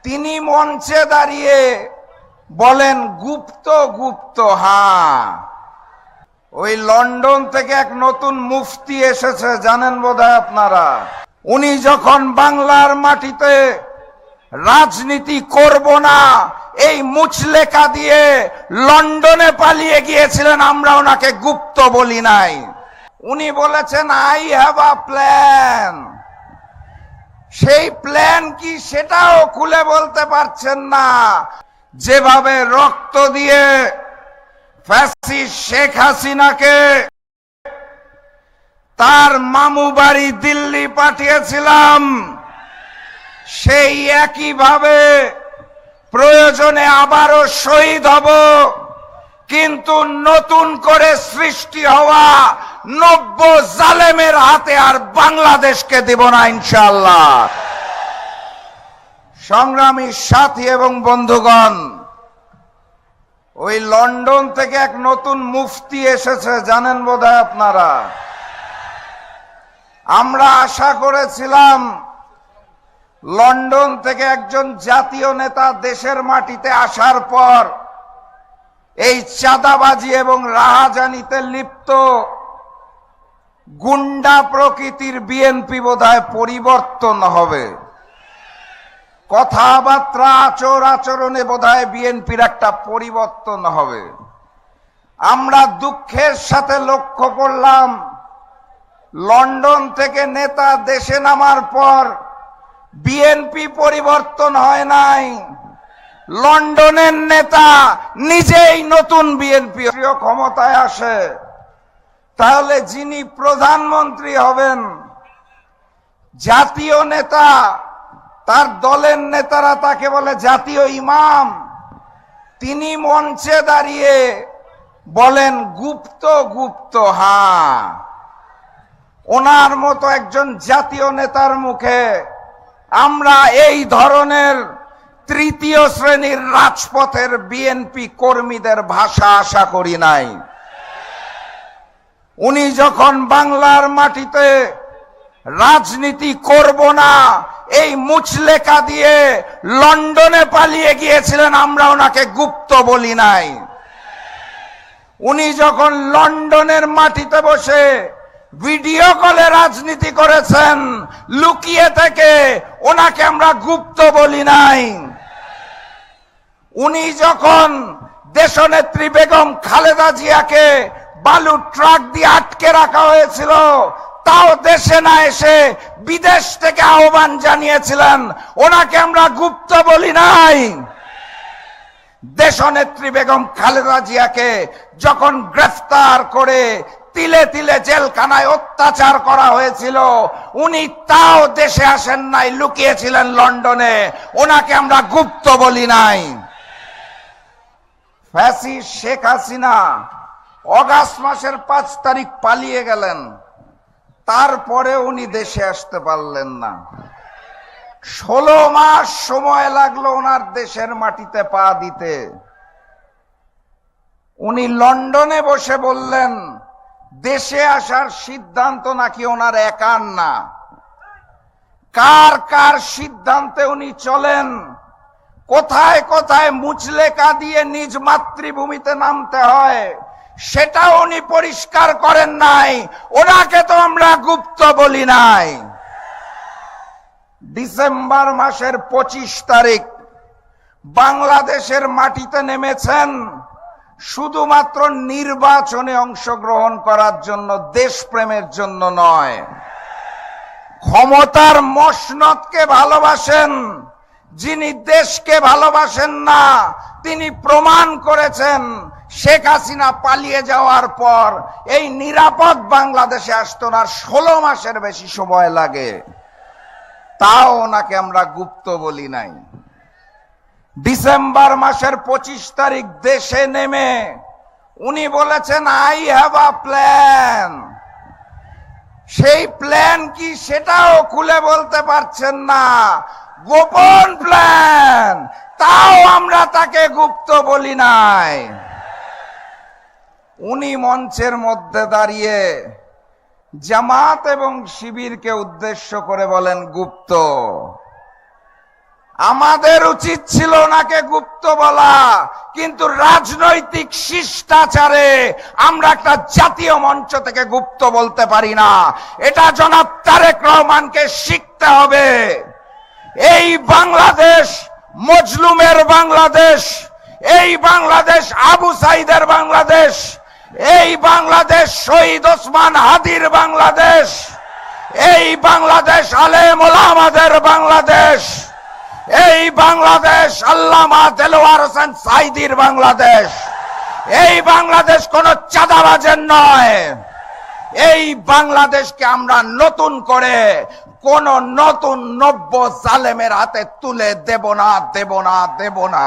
তিনি মঞ্চে দাঁড়িয়ে বলেন গুপ্ত গুপ্ত। হ্যাঁ, ওই লন্ডন থেকে এক নতুন মুফতি এসেছে, জানেন বোধহয় আপনারা। উনি যখন বাংলার মাটিতে রাজনীতি করব না এই মুচলেখা দিয়ে লন্ডনে পালিয়ে গিয়েছিলেন, আমরা ওনাকে গুপ্ত বলি নাই। উনি বলেছেন আই হ্যাভ আ প্ল্যান। সেই প্ল্যান কি সেটাও খুলে বলতে পারছেন না। যেভাবে রক্ত দিয়ে ফ্যাসিস্ট শেখ হাসিনাকে তার মামু বাড়ি দিল্লি পাঠিয়েছিলাম, সেই একইভাবে প্রয়োজনে আবারও শহীদ হব, কিন্তু নতুন করে সৃষ্টি হওয়া নব্য জালেমের হাতে আর বাংলাদেশকে দেব না ইনশাআল্লাহ। সংগ্রামী সাথী এবং বন্ধুগণ, ওই লন্ডন থেকে এক নতুন মুফতি এসেছে, জানেন বোধহয় আপনারা। আমরা আশা করেছিলাম লন্ডন থেকে একজন জাতীয় নেতা দেশের মাটিতে আসার পর এই চাঁদাবাজি এবং রাহাজানিতে লিপ্ত গুন্ডা প্রকৃতির বিএনপি বোধহয় পরিবর্তন হবে, কথাবার্তা আচর আচরণে বোধহয় বিএনপির একটা পরিবর্তন হবে। আমরা দুঃখের সাথে লক্ষ্য করলাম লন্ডন থেকে নেতা দেশে নামার পর বিএনপি পরিবর্তন হয় নাই, লন্ডনের নেতা নিজেই নতুন বিএনপি ক্ষমতায় আসে। তাহলে যিনি প্রধানমন্ত্রী হবেন, জাতীয় নেতা, তার দলের নেতারা তাকে বলে জাতীয় ইমাম, তিনি মঞ্চে দাঁড়িয়ে বলেন গুপ্ত গুপ্ত। হ্যাঁ, ওনার মতো একজন জাতীয় নেতার মুখে আমরা এই ধরনের তৃতীয় শ্রেণীর রাজপথের বিএনপি কর্মীদের ভাষা আশা করি নাই। উনি যখন বাংলার মাটিতে রাজনীতি করব না এই মুচলেখা দিয়ে লন্ডনে পালিয়ে গিয়েছিলেন, আমরা ওনাকে গুপ্ত বলি নাই। উনি যখন লন্ডনের মাটিতে বসে ভিডিও কলে রাজনীতি করেছেন লুকিয়ে থেকে, ওনাকে আমরা গুপ্ত বলি নাই। উনি যখন দেশনেত্রী বেগম খালেদা জিয়াকে বালু ট্রাক দিয়ে আটকে রাখা হয়েছিল, তাও দেশে না এসে বিদেশ থেকে আহ্বান জানিয়েছিলেন, ওনাকে আমরা গুপ্ত বলি নাই। দেশনেত্রী বেগম খালেদা জিয়াকে যখন গ্রেফতার করে তিলে তিলে জেলখানায় অত্যাচার করা হয়েছিল, উনি তাও দেশে আসেন নাই, লুকিয়েছিলেন লন্ডনে, ওনাকে আমরা গুপ্ত বলি নাই। ফ্যাসিস্ট শেখ হাসিনা অগাস্ট মাসের 5 তারিখ পালিয়ে গেলেন, তারপরে উনি দেশে আসতে পারলেন না। 16 মাস সময় লাগলো ওনার দেশের মাটিতে পা দিতে। উনি লন্ডনে বসে বললেন দেশে আসার সিদ্ধান্ত নাকি ওনার একার না, কার কার সিদ্ধান্তে উনি চলেন, কোথায় কোথায় মুচলেখা দিয়ে নিজ মাতৃভূমিতে নামতে হয় সেটাও উনি পরিষ্কার করেন নাই। ওনাকে তো আমরা গুপ্ত বলি নাই। ডিসেম্বর মাসের 25 তারিখ বাংলাদেশের মাটিতে নেমেছেন শুধুমাত্র নির্বাচনে অংশগ্রহণ করার জন্য, দেশপ্রেমের জন্য নয়। ক্ষমতার মসনদকে ভালোবাসেন, যিনি দেশকে ভালোবাসেন না তিনি প্রমাণ করেছেন। শেখ হাসিনা পালিয়ে যাওয়ার পর এই নিরাপদ বাংলাদেশে আসতে ওনার 16 মাসের বেশি সময় লাগে, তাও ওনাকে আমরা গুপ্ত বলি নাই। ডিসেম্বর মাসের 25 তারিখ দেশে নেমে উনি বলেছেন আই হ্যাভ আ প্ল্যান। সেই প্ল্যান কি সেটাও খুলে বলতে পারছেন না, গোপন প্ল্যান, তাও আমরা তাকে গুপ্ত বলি নাই। উনি মঞ্চের মধ্যে দাঁড়িয়ে জামাত এবং শিবিরকে উদ্দেশ্য করে বলেন গুপ্ত। আমাদের উচিত ছিল ওনাকে গুপ্ত বলা, কিন্তু রাজনৈতিক শিষ্টাচারে আমরা একটা জাতীয় মঞ্চ থেকে গুপ্ত বলতে পারি না। এটা জনাব তারেক রহমানকে শিখতে হবে। এই বাংলাদেশ মজলুমের বাংলাদেশ, এই বাংলাদেশ আবু সাইদের বাংলাদেশ, এই বাংলাদেশ শহীদ ওসমান হাদির বাংলাদেশ, এই বাংলাদেশ আলেম ওলামাদের বাংলাদেশ, এই বাংলাদেশ আল্লামা দেলোয়ার হোসেন সাইদির বাংলাদেশ। এই বাংলাদেশ কোন চাঁদাবাজের নয়। এই বাংলাদেশকে আমরা নতুন করে কোন নতুন নব্য জালেমের হাতে তুলে দেব না, দেব না, দেব না।